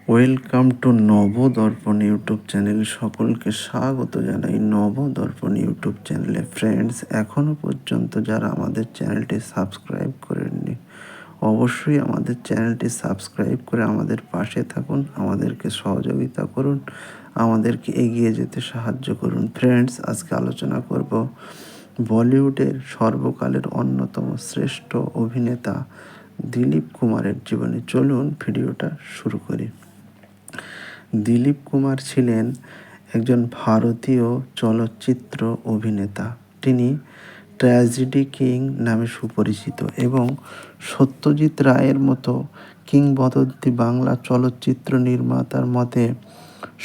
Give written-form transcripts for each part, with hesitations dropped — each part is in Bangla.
Welcome to Nabadarpan YouTube channel. সকলকে স্বাগত জানাই নবদর্পণ ইউটিউব চ্যানেলে। ফ্রেন্ডস, এখনও পর্যন্ত যারা আমাদের চ্যানেলটি সাবস্ক্রাইব করেননি, অবশ্যই আমাদের চ্যানেলটি সাবস্ক্রাইব করে আমাদের পাশে থাকুন, আমাদেরকে সহযোগিতা করুন, আমাদেরকে এগিয়ে যেতে সাহায্য করুন। ফ্রেন্ডস, আজকে আলোচনা করব বলিউডের সর্বকালের অন্যতম শ্রেষ্ঠ অভিনেতা দিলীপ কুমারের জীবনী। চলুন ভিডিওটা শুরু করি। দিলীপ কুমার ছিলেন একজন ভারতীয় চলচ্চিত্র অভিনেতা। তিনি ট্র্যাজেডি কিং নামে সুপরিচিত এবং সত্যজিৎ রায়ের মতো কিংবদন্তি বাংলা চলচ্চিত্র নির্মাতার মতে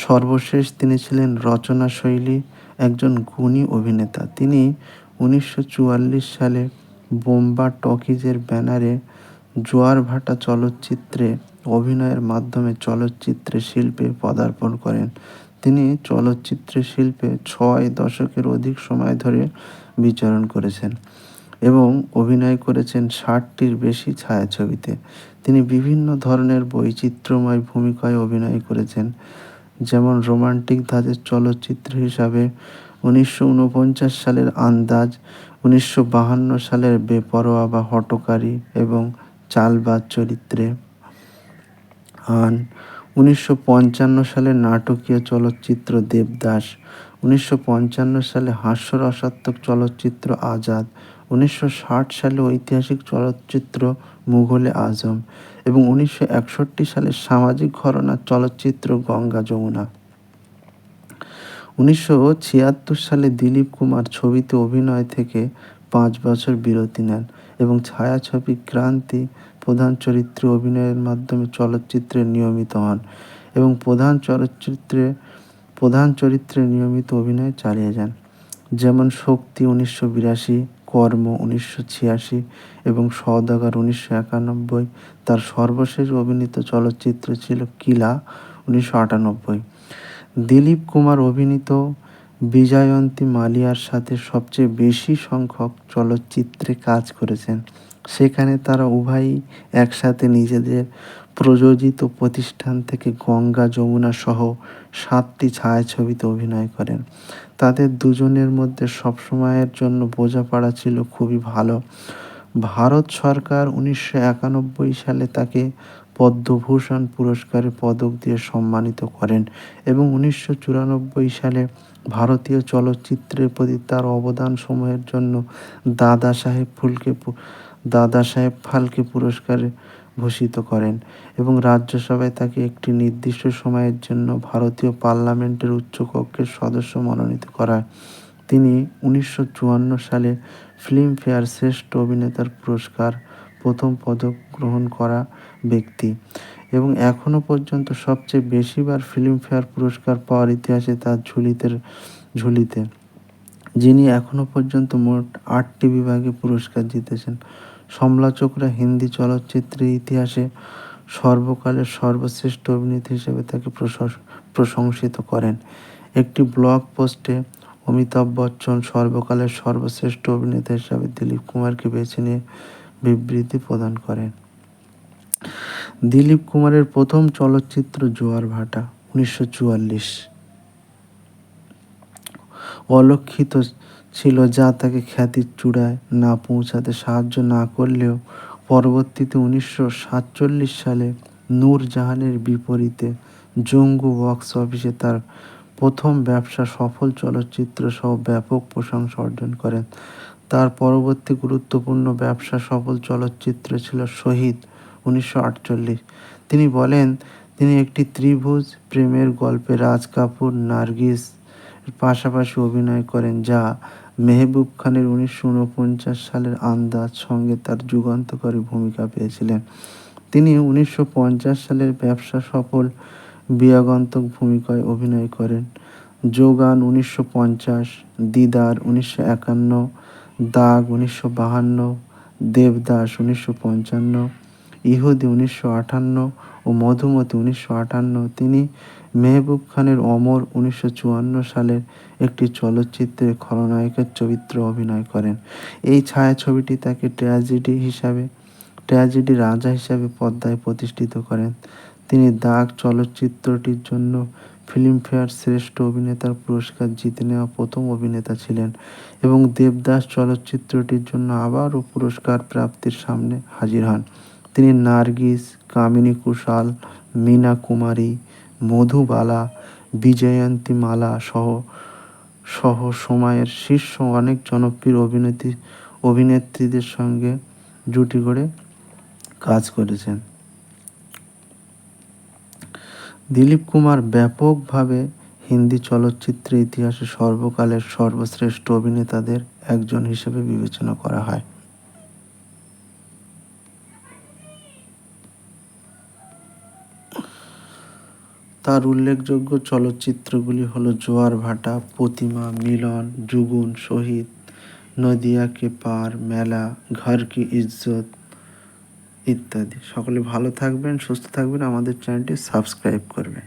সর্বশেষ তিনি ছিলেন রচনাশৈলী একজন গুণী অভিনেতা। তিনি 1944 সালে বোম্বা টকিজের ব্যানারে জোয়ার ভাটা চলচ্চিত্রে অভিনয়ের মাধ্যমে চলচ্চিত্র শিল্পে পদার্পণ করেন। তিনি চলচ্চিত্র শিল্পে 6 দশকের অধিক সময় ধরে বিচরণ করেছেন এবং অভিনয় করেছেন 60টির বেশি ছায়াছবিতে। তিনি বিভিন্ন ধরনের বৈচিত্র্যময় ভূমিকায় অভিনয় করেছেন, যেমন রোমান্টিক ধাঁচের চলচ্চিত্র হিসাবে 1949 সালের আন্দাজ, 1952 সালের বেপরোয়া বা হঠকারী এবং চালবাজ চরিত্রে আন, 1955 সালের নাটকীয় চলচ্চিত্র দেবদাস, 1955 সালে হাস্যরসাত্মক চলচ্চিত্র আজাদ, 1960 সালে ঐতিহাসিক চলচ্চিত্র মুঘল-এ আজম এবং 1961 সালে সামাজিক ঘরানার চলচ্চিত্র গঙ্গা যমুনা। 1976 সালে দিলীপ কুমার ছবিতে অভিনয় থেকে 5 বছর বিরতি নেন এবং ছায়াছবি ক্রান্তি প্রধান চরিত্রে অভিনয়ের মাধ্যমে চলচ্চিত্রে নিয়মিত হন এবং প্রধান চরিত্রে নিয়মিত অভিনয় চালিয়ে যান, যেমন শক্তি 1982, কর্ম 1986 এবং সওদাগর 1991। তার সর্বশেষ অভিনীত চলচ্চিত্র ছিল কিলা 1998। দিলীপ কুমার অভিনীত বিজয়ন্তী মালিয়ার সাথে সবচেয়ে বেশি সংখ্যক চলচ্চিত্রে কাজ করেছেন। সেখানে তারা উভয়ই একসাথে নিজেদের প্রযোজিত প্রতিষ্ঠান থেকে গঙ্গা যমুনা সহ 7টি ছায়াছবিতে অভিনয় করেন। তাদের দুজনের মধ্যে সবসময়ের জন্য বোঝাপড়া ছিল খুবই ভালো। ভারত সরকার 1991 সালে তাকে পদ্মভূষণ পুরস্কারে পদক দিয়ে সম্মানিত করেন এবং 1994 সালে ভারতীয় চলচ্চিত্রের প্রতি তার অবদান সমূহের জন্য দাদাসাহেব ফালকে পুরস্কারে ভূষিত করেন এবং রাজ্যসভায় তাকে একটি নির্দিষ্ট সময়ের জন্য ভারতীয় পার্লামেন্টের উচ্চকক্ষের সদস্য মনোনীত করায়। তিনি 1954 সালে ফিল্মফেয়ার শ্রেষ্ঠ অভিনেতার পুরস্কার প্রথম পদক গ্রহণ করা ব্যক্তি এবং এখনও পর্যন্ত সবচেয়ে বেশিবার ফিল্মফেয়ার পুরস্কার পাওয়ার ইতিহাসে তার ঝুলিতে, যিনি এখনও পর্যন্ত মোট 8টি বিভাগে পুরস্কার জিতেছেন। সমালোচকরা হিন্দি চলচ্চিত্রের ইতিহাসে সর্বকালের সর্বশ্রেষ্ঠ অভিনেত্রী হিসেবে তাকে প্রশংসিত করেন। একটি ব্লগ পোস্টে অমিতাভ বচ্চন সর্বকালের সর্বশ্রেষ্ঠ অভিনেতা হিসেবে দিলীপ কুমারকে বেছে নিয়ে বিবৃতি প্রদান করেন। দিলীপ কুমারের প্রথম চলচ্চিত্র জোয়ার ভাটা 1944 অলক্ষিত ছিল, যা তাকে খ্যাতির চূড়ায় না পৌঁছাতে সাহায্য না করলেও পরবর্তীতে 1947 সালে নূরজাহানের বিপরীতে জঙ্গু বক্স অফিসে তার প্রথম ব্যবসা সফল চলচ্চিত্র সহ ব্যাপক প্রশংসা অর্জন করেন। তার পরবর্তী গুরুত্বপূর্ণ ব্যবসা সফল চলচ্চিত্র ছিল শহীদ 1948। তিনি বলেন, তিনি একটি ত্রিভুজ প্রেমের গল্পে রাজ কাপুর নার্গিস পাশাপাশি অভিনয় করেন, যা মেহবুব খানের 1949 সালের আন্দাজ সঙ্গে তার যুগান্তকারী ভূমিকা পেয়েছিলেন। তিনি 1950 সালের ব্যবসা সফল বিয়োগান্তক ভূমিকায় অভিনয় করেন, যোগান 1950, দিদার 1951, দাগ 1952, দেবদাস 1955, ইহুদি 1958 ও মধুমতি 1958। তিনি মেহবুব খানের অমর 1954 সালের একটি চলচ্চিত্রে খলনায়কের চরিত্রে অভিনয় করেন। এই ছায়াছবিটি তাকে ট্র্যাজেডি রাজা হিসাবে পর্দায় প্রতিষ্ঠিত করেন। তিনি দাগ চলচ্চিত্রটির জন্য ফিল্মফেয়ার শ্রেষ্ঠ অভিনেতার পুরস্কার জিতে নেওয়া প্রথম অভিনেতা ছিলেন এবং দেবদাস চলচ্চিত্রটির জন্য আবারও পুরস্কার প্রাপ্তির সামনে হাজির হন। তিনি নার্গিস, কামিনী কুশাল, মীনা কুমারী, মধুবালা, বিজয়ন্তী মালা সহ সময়ের শীর্ষ অনেক জনপ্রিয় অভিনেত্রীদের সঙ্গে জুটি গড়ে কাজ করেছেন। দিলীপ কুমার ব্যাপকভাবে হিন্দি চলচ্চিত্রের ইতিহাসে সর্বকালের সর্বশ্রেষ্ঠ অভিনেতাদের একজন হিসেবে বিবেচনা করা হয়। তার উল্লেখযোগ্য চলচ্চিত্রগুলি হল জোয়ার ভাটা, প্রতিমা, মিলন, জুগুন, শহীদ, নদিয়া কে পার, মেলা, ঘর কি ইজ্জত ইত্যাদি। সকলে ভালো থাকবেন, সুস্থ থাকবেন, আমাদের চ্যানেলটি সাবস্ক্রাইব করবেন।